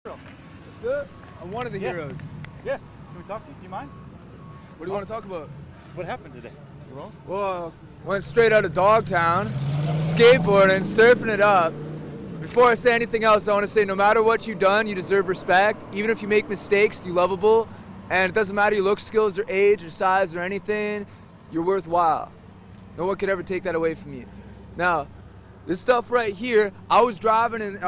That's it. I'm one of the heroes. Yeah. Can we talk to you? Do you mind? What do you want to talk about? What happened today? Well, went straight out of Dogtown, skateboarding, surfing it up. Before I say anything else, I want to say no matter what you've done, you deserve respect. Even if you make mistakes, you're lovable. And it doesn't matter your look, skills, or age, or size, or anything, you're worthwhile. No one could ever take that away from you. Now, this stuff right here, I was driving and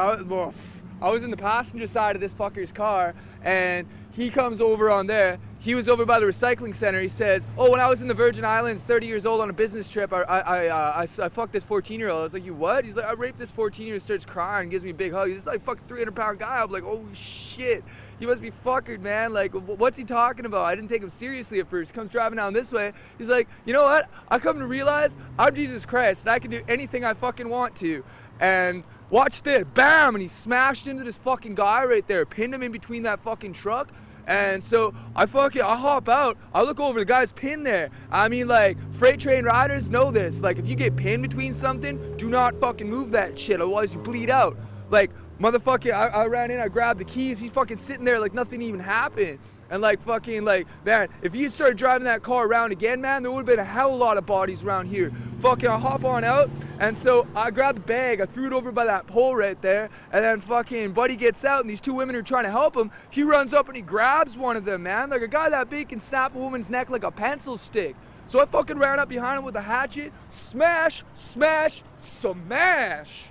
I was in the passenger side of this fucker's car, and he comes over on there. He was over by the recycling center. He says, "Oh, when I was in the Virgin Islands, 30 years old on a business trip, I fucked this 14-year-old." I was like, "You what?" He's like, "I raped this 14-year-old." Starts crying, gives me a big hug. He's like, "Fucking 300-pound guy." I'm like, "Oh shit, he must be fuckered, man. Like, what's he talking about?" I didn't take him seriously at first. Comes driving down this way. He's like, "You know what? I come to realize I'm Jesus Christ, and I can do anything I fucking want to." And watch this, bam, and he smashed into this fucking guy right there, pinned him in between that fucking truck. And so I hop out, I look over, the guy's pinned there. I mean, like, freight train riders know this. Like, if you get pinned between something, do not fucking move that shit, otherwise you bleed out. Like, motherfucking, I ran in, I grabbed the keys, he's fucking sitting there like nothing even happened. And like fucking like, man, if you started driving that car around again, man, there would have been a hell of a lot of bodies around here. Fucking, I hop on out, and so I grabbed the bag, I threw it over by that pole right there, and then fucking buddy gets out, and these two women are trying to help him. He runs up and he grabs one of them, man. Like a guy that big can snap a woman's neck like a pencil stick. So I fucking ran up behind him with a hatchet, smash, smash, smash.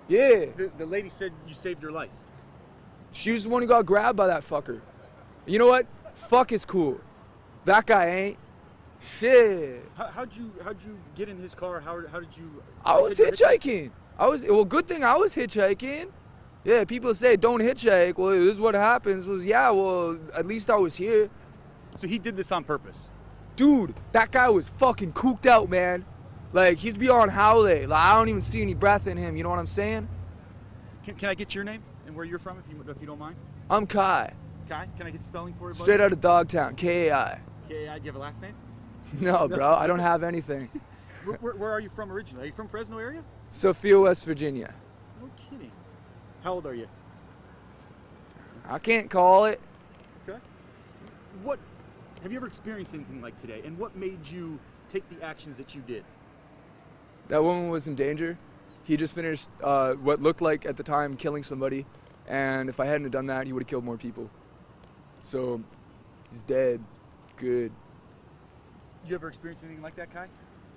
Yeah. The lady said you saved her life. She was the one who got grabbed by that fucker. You know what? Fuck is cool. That guy ain't. Shit. How'd you get in his car? How did you? I was hitchhiking. Well, good thing I was hitchhiking. Yeah, people say don't hitchhike. Well, this is what happens. Yeah, well, at least I was here. So he did this on purpose? Dude, that guy was fucking cooked out, man. Like, he's beyond howley. Like, I don't even see any breath in him. You know what I'm saying? Can I get your name and where you're from, if you don't mind? I'm Kai. Kai? Can I get spelling for you, buddy? Straight out of Dogtown, K-A-I. K-A-I. Do you have a last name? No, bro, I don't have anything. Where are you from originally? Are you from Fresno area? Sophia, West Virginia. No kidding. How old are you? I can't call it. Okay. Have you ever experienced anything like today? And what made you take the actions that you did? That woman was in danger. He just finished what looked like at the time killing somebody. And if I hadn't have done that, he would have killed more people. So, he's dead. Good. You ever experienced anything like that, Kai?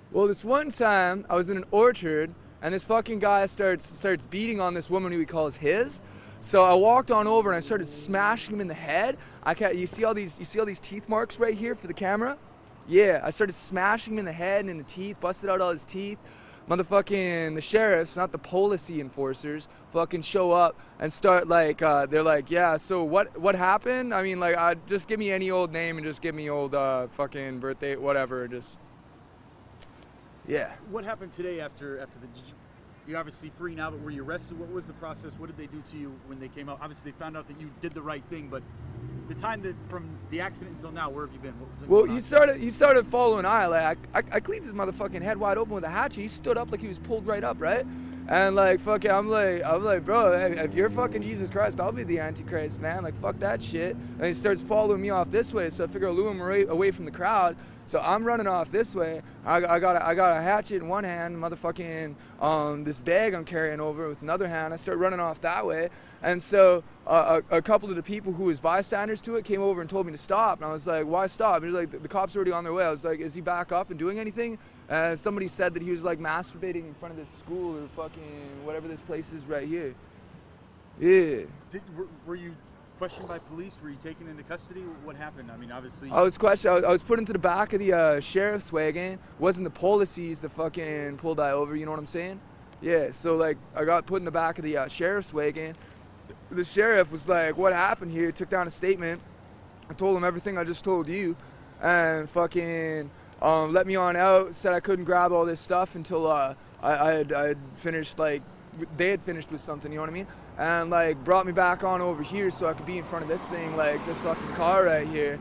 Well, this one time, I was in an orchard, and this fucking guy starts beating on this woman who he calls his. So I walked on over and I started smashing him in the head. You see all these teeth marks right here for the camera? Yeah, I started smashing him in the head and in the teeth, busted out all his teeth. Motherfucking the sheriffs, not the policy enforcers, fucking show up and start like, they're like, yeah, so what happened? I mean, like, just give me any old name and just give me old fucking birthday, whatever, just, yeah. What happened today after you're obviously free now, but were you arrested? What was the process? What did they do to you when they came out? Obviously, they found out that you did the right thing, but the time from the accident until now, where have you been? Well, he started following like, I cleaned his motherfucking head wide open with a hatchet. He stood up like he was pulled right up, right? And like, fucking, I'm like, bro, if you're fucking Jesus Christ, I'll be the Antichrist, man. Like, fuck that shit. And he starts following me off this way, so I figure I'll lure him away from the crowd. So I'm running off this way. I got a hatchet in one hand, motherfucking this bag I'm carrying over with another hand. I start running off that way. And so a couple of the people who was bystanders to it came over and told me to stop. And I was like, why stop? And he was like, the cops are already on their way. I was like, is he back up and doing anything? And somebody said that he was like masturbating in front of this school or fucking whatever this place is right here. Yeah. Were you questioned by police? Were you taken into custody? What happened? I mean, obviously. I was questioned. I was put into the back of the sheriff's wagon. It wasn't the policies that fucking pulled I over. You know what I'm saying? Yeah. So like, I got put in the back of the sheriff's wagon. The sheriff was like, "What happened here?" Took down a statement. I told him everything I just told you, and fucking let me on out. Said I couldn't grab all this stuff until I had finished, like they had finished with something. You know what I mean? And like brought me back on over here so I could be in front of this thing, like this fucking car right here.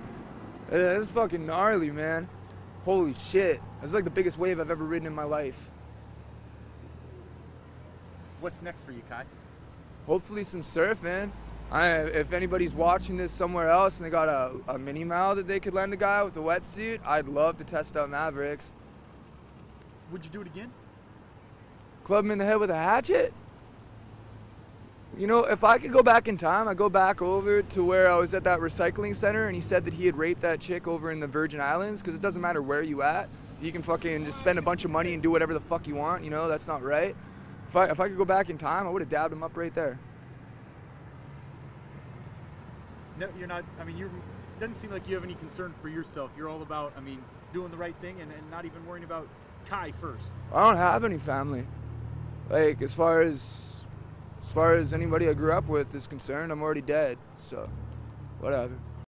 This is fucking gnarly, man. Holy shit. This is like the biggest wave I've ever ridden in my life. What's next for you, Kai? Hopefully some surfing. If anybody's watching this somewhere else and they got a mini Mal that they could lend a guy with a wetsuit, I'd love to test out Mavericks. Would you do it again? Club him in the head with a hatchet? You know, if I could go back in time, I'd go back over to where I was at that recycling center and he said that he had raped that chick over in the Virgin Islands, because it doesn't matter where you at. You can fucking just spend a bunch of money and do whatever the fuck you want, you know? That's not right. If I could go back in time, I would have dabbed him up right there. No, you're not. I mean, it doesn't seem like you have any concern for yourself. You're all about, I mean, doing the right thing and not even worrying about Kai first. I don't have any family. Like, as far as anybody I grew up with is concerned, I'm already dead. So, whatever.